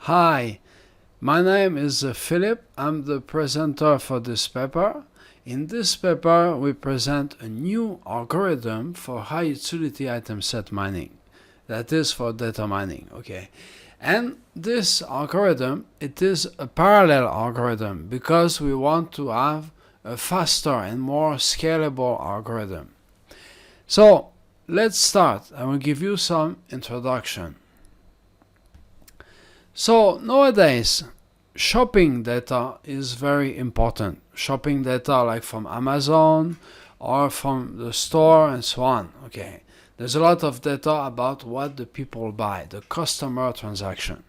Hi, my name is Philip. I'm the presenter for this paper. In this paper, we present a new algorithm for high-utility item set mining. That is for data mining, okay? And this algorithm, it is a parallel algorithm because we want to have a faster and more scalable algorithm. So, let's start. I will give you some introduction. So, nowadays, shopping data is very important. Shopping data like from Amazon or from the store and so on, okay? There's a lot of data about what the people buy, the customer transaction.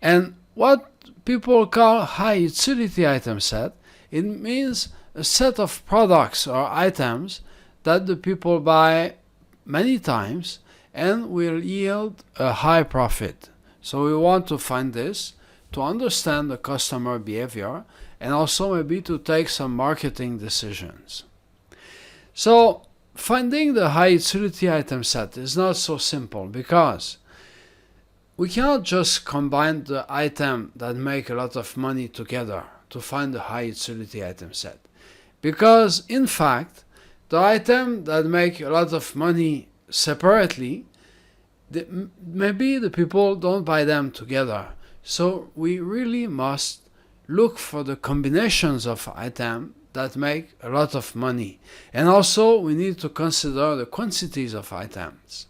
And what people call high utility item set, it means a set of products or items that the people buy many times and will yield a high profit. So we want to find this to understand the customer behavior and also maybe to take some marketing decisions. So finding the high utility item set is not so simple because we cannot just combine the items that make a lot of money together to find the high utility item set. Because in fact, the items that make a lot of money separately, maybe the people don't buy them together. So we really must look for the combinations of items that make a lot of money. And also we need to consider the quantities of items.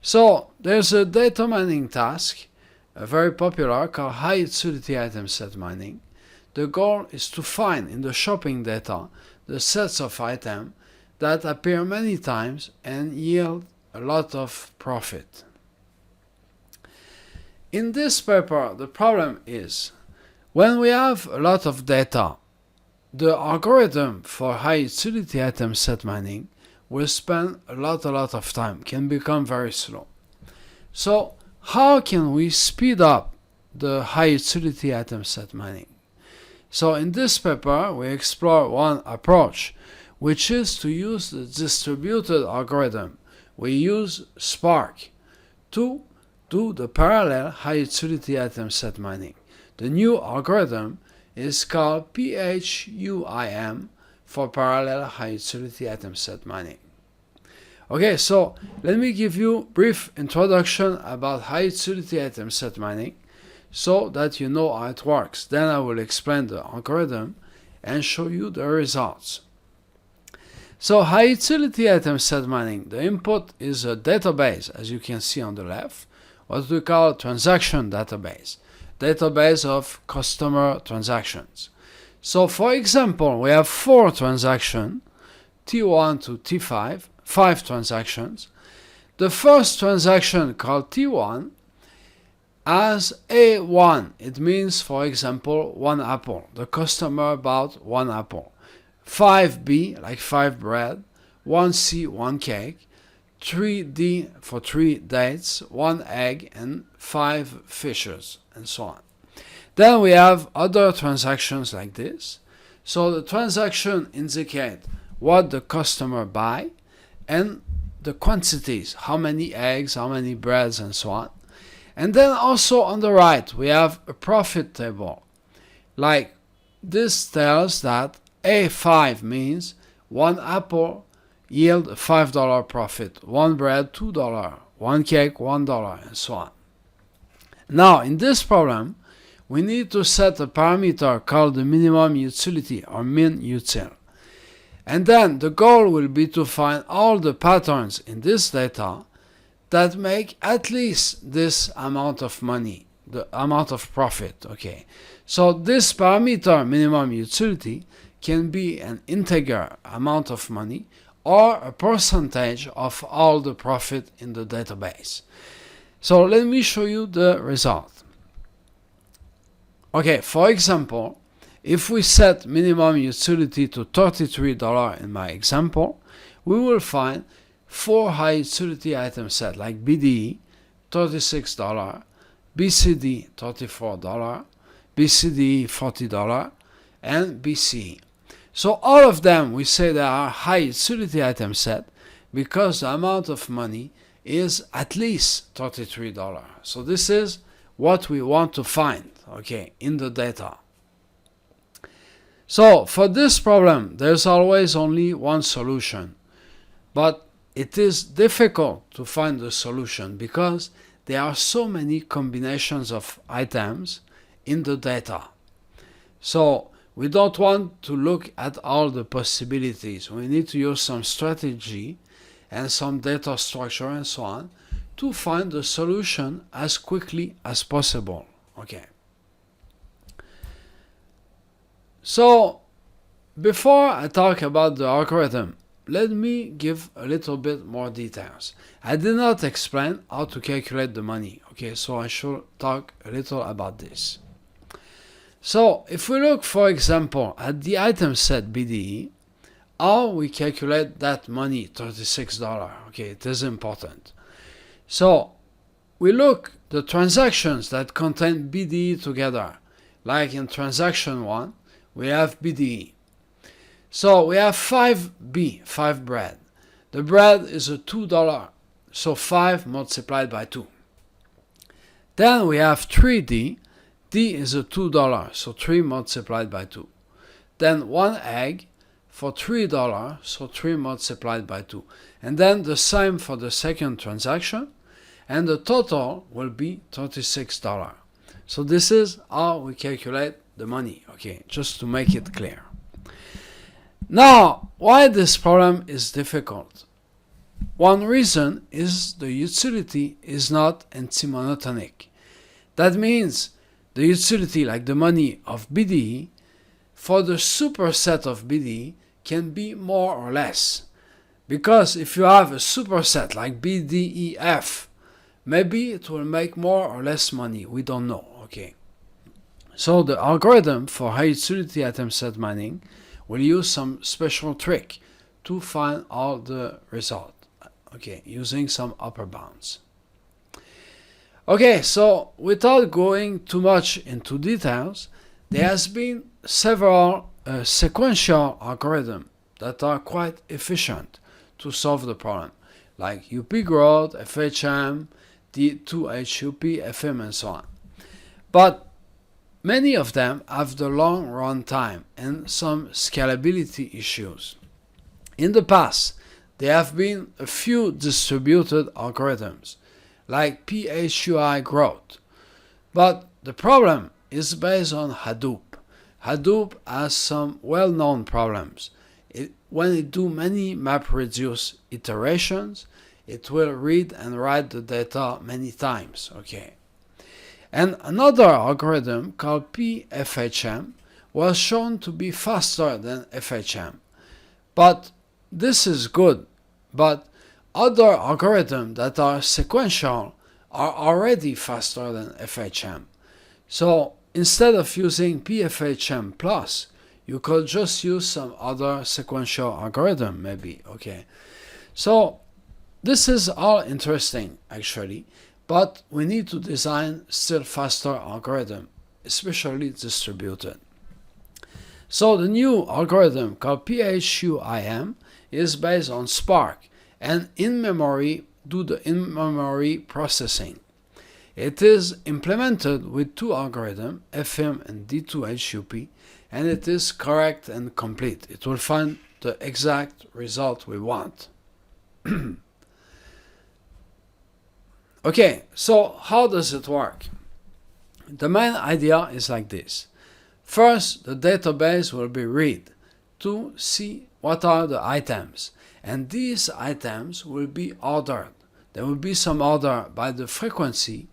So there's a data mining task, very popular, called high utility item set mining. The goal is to find in the shopping data the sets of items that appear many times and yield a lot of profit. In this paper, the problem is when we have a lot of data, the algorithm for high utility item set mining will spend a lot of time, can become very slow. So how can we speed up the high utility item set mining? So in this paper, we explore one approach, which is to use the distributed algorithm. We use Spark to do the parallel high utility item set mining. The new algorithm is called PHUIM for parallel high utility item set mining. Okay, so let me give you a brief introduction about high utility item set mining so that you know how it works. Then I will explain the algorithm and show you the results. So high utility item set mining, the input is a database, as you can see on the left, what we call a transaction database of customer transactions. So for example, we have 4 transactions, T1 to T5, 5 transactions. The first transaction called T1 has A1. It means, for example, 1 apple. The customer bought 1 apple. 5B, like 5 bread, 1C, 1 cake, 3D for 3 dates, 1 egg, and 5 fishes, and so on. Then we have other transactions like this. So the transaction indicates what the customer buy and the quantities, how many eggs, how many breads, and so on. And then also on the right, we have a profit table. Like this tells that A5 means 1 apple yield a $5 profit, 1 bread $2, 1 cake $1, and so on. Now in this problem, we need to set a parameter called the minimum utility or minutil. And then the goal will be to find all the patterns in this data that make at least this amount of money, the amount of profit, okay? So this parameter, minimum utility, can be an integer amount of money or a percentage of all the profit in the database. So let me show you the result. Okay, for example, if we set minimum utility to $33 in my example, we will find 4 high utility item set like BDE, $36, BCD, $34, BCDE, $40, and BCE. So all of them, we say they are high utility item set because the amount of money is at least $33. So this is what we want to find, okay, in the data. So for this problem, there's always only one solution, but it is difficult to find the solution because there are so many combinations of items in the data. So we don't want to look at all the possibilities. We need to use some strategy and some data structure and so on to find the solution as quickly as possible. Okay. So before I talk about the algorithm, let me give a little bit more details. I did not explain how to calculate the money, okay, so I should talk a little about this. So if we look, for example, at the item set BDE, how we calculate that money, $36, okay, it is important. So we look the transactions that contain BDE together, like in transaction 1, we have BDE. So we have 5B, 5 bread. The bread is a $2, so 5 multiplied by 2. Then we have 3D. D is a $2, so 3 multiplied by 2. Then 1 egg for $3, so 3 multiplied by 2. And then the same for the second transaction, and the total will be $36. So this is how we calculate the money, okay, just to make it clear. Now, why this problem is difficult? One reason is the utility is not anti-monotonic. That means the utility, like the money of BDE, for the superset of BDE can be more or less. Because if you have a superset like BDEF, maybe it will make more or less money. We don't know, okay. So the algorithm for high utility item set mining will use some special trick to find all the result, okay, using some upper bounds. Okay, so without going too much into details, there has been several sequential algorithms that are quite efficient to solve the problem, like UP growth, FHM, D2HUP, FM, and so on. But many of them have the long runtime and some scalability issues. In the past, there have been a few distributed algorithms, like PHUI growth. But the problem is based on Hadoop. Hadoop has some well-known problems. When it do many MapReduce iterations, it will read and write the data many times, okay. And another algorithm called PFHM was shown to be faster than FHM. But this is good, but other algorithms that are sequential are already faster than FHM. So instead of using PFHM plus, you could just use some other sequential algorithm maybe, okay. So this is all interesting actually, but we need to design still faster algorithm, especially distributed. So the new algorithm called PHUIM is based on Spark and in-memory do the in-memory processing. It is implemented with two algorithms, FM and D2HUP, and it is correct and complete. It will find the exact result we want. Okay, so how does it work? The main idea is like this. First, the database will be read to see what are the items, and these items will be ordered. There will be some order by the frequency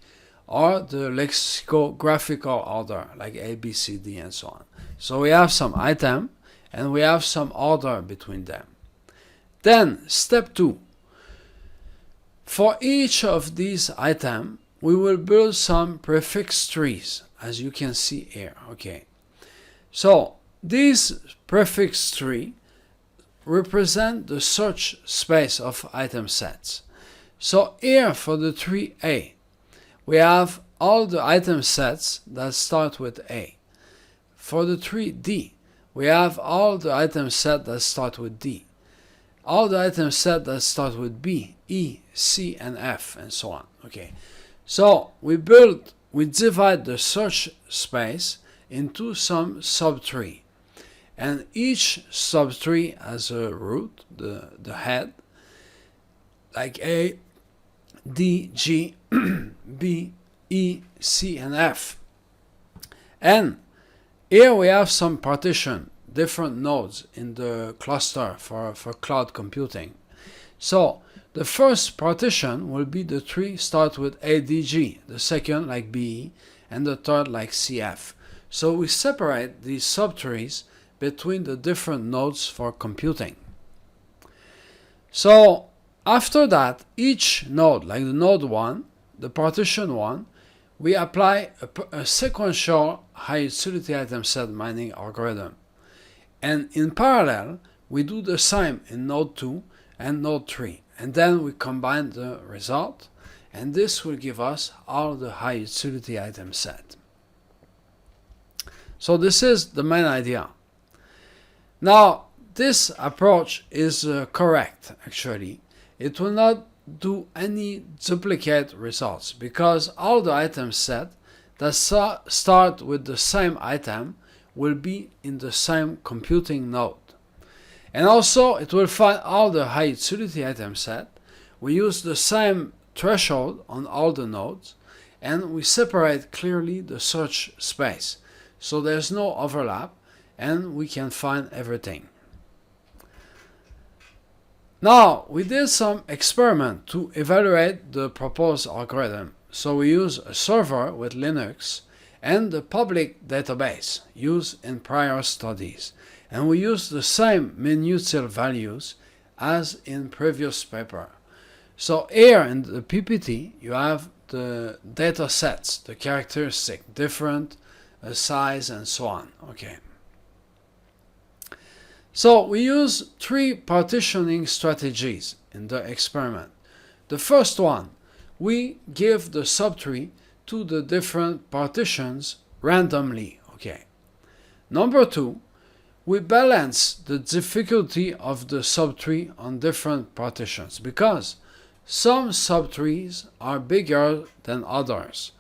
or the lexicographical order, like A, B, C, D, and so on. So we have some item, and we have some order between them. Then, step 2. For each of these items, we will build some prefix trees, as you can see here, okay. So, these prefix trees represent the search space of item sets. So here for the tree A, we have all the item sets that start with A. For the tree D, we have all the item sets that start with D. All the item sets that start with B, E, C, and F, and so on. Okay. So we build we divide the search space into some subtree. And each subtree has a root, the head, like A, D, G, B, E, C, and F. And here we have some partition, different nodes in the cluster for cloud computing. So the first partition will be the tree start with ADG, the second like BE, and the third like CF. So we separate these subtrees between the different nodes for computing. So after that, each node, like the node 1, the partition 1, we apply a sequential high utility item set mining algorithm. And in parallel, we do the same in node 2 and node 3. And then we combine the result, and this will give us all the high utility item set. So this is the main idea. Now, this approach is correct, actually. It will not do any duplicate results because all the item set that start with the same item will be in the same computing node. And also, it will find all the high utility item set. We use the same threshold on all the nodes, and we separate clearly the search space. So there's no overlap, and we can find everything. Now, we did some experiment to evaluate the proposed algorithm. So we use a server with Linux and the public database used in prior studies. And we use the same minutil values as in previous paper. So here in the PPT, you have the data sets, the characteristic, different size and so on. Okay. So we use 3 partitioning strategies in the experiment. The first one, we give the subtree to the different partitions randomly. Okay. Number 2, we balance the difficulty of the subtree on different partitions because some subtrees are bigger than others.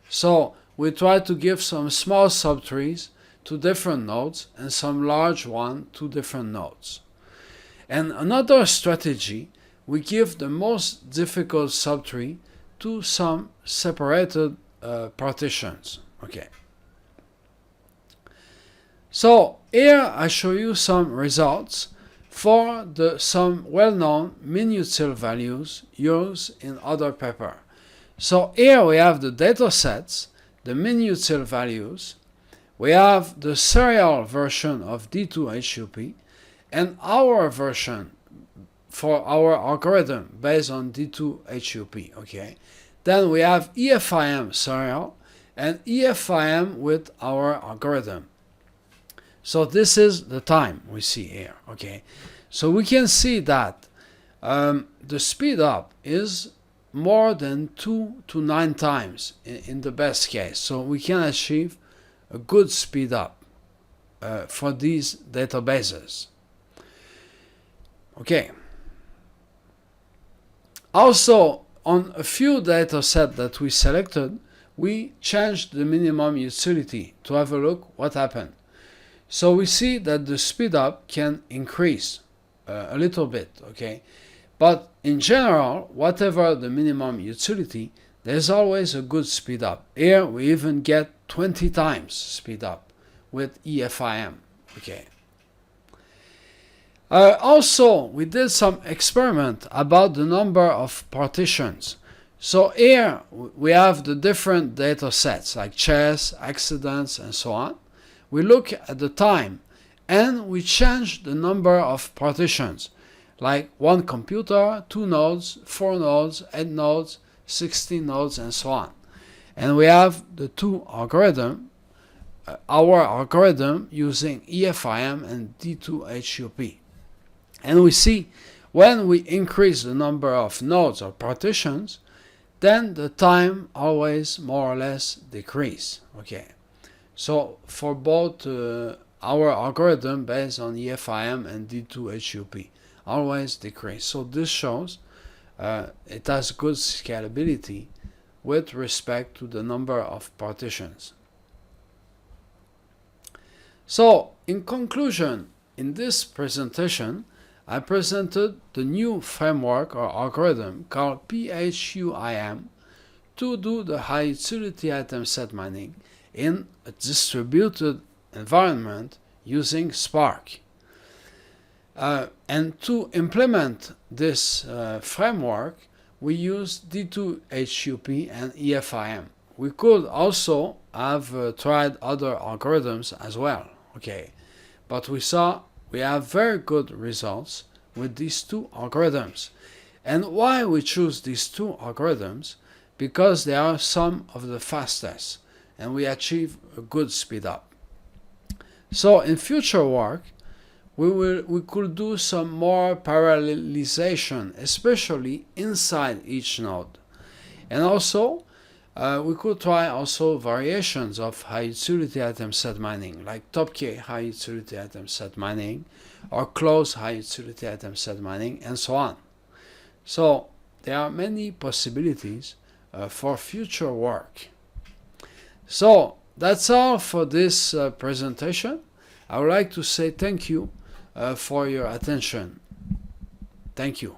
So we try to give some small subtrees to different nodes and some large one to different nodes. And another strategy, we give the most difficult subtree to some separated partitions. Okay. So here I show you some results for some well-known minutil values used in other paper. So here we have the data sets, the minutil values, we have the serial version of D2HUP and our version for our algorithm based on D2HUP. Okay. Then we have EFIM serial and EFIM with our algorithm. So this is the time we see here. Okay. So we can see that the speed up is more than 2 to 9 times in the best case. So we can achieve a good speed up for these databases. Okay. Also, on a few data sets that we selected, we changed the minimum utility to have a look what happened. So we see that the speed up can increase a little bit, okay? But in general, whatever the minimum utility, there's always a good speed up. Here we even get 20 times speed up with EFIM, okay? Also, we did some experiment about the number of partitions. So here we have the different data sets like chess, accidents, and so on. We look at the time and we change the number of partitions like 1 computer, 2 nodes, 4 nodes, 8 nodes, 16 nodes, and so on. And we have the 2 algorithm, our algorithm using EFIM and D2HUP. And we see when we increase the number of nodes or partitions, then the time always more or less decrease. Okay. So for both our algorithm based on EFIM and D2HUP, always decrease. So this shows it has good scalability with respect to the number of partitions. So, in conclusion, in this presentation, I presented the new framework or algorithm called PHUIM to do the high utility item set mining in a distributed environment using Spark. And to implement this framework, we use D2HUP and EFIM. We could also have tried other algorithms as well, okay? But we saw we have very good results with these two algorithms. And why we choose these two algorithms? Because they are some of the fastest, and we achieve a good speed up. So in future work, we could do some more parallelization, especially inside each node. And also, we could try also variations of high utility item set mining, like top K high utility item set mining, or close high utility item set mining, and so on. So there are many possibilities for future work. So that's all for this presentation. I would like to say thank you for your attention. Thank you.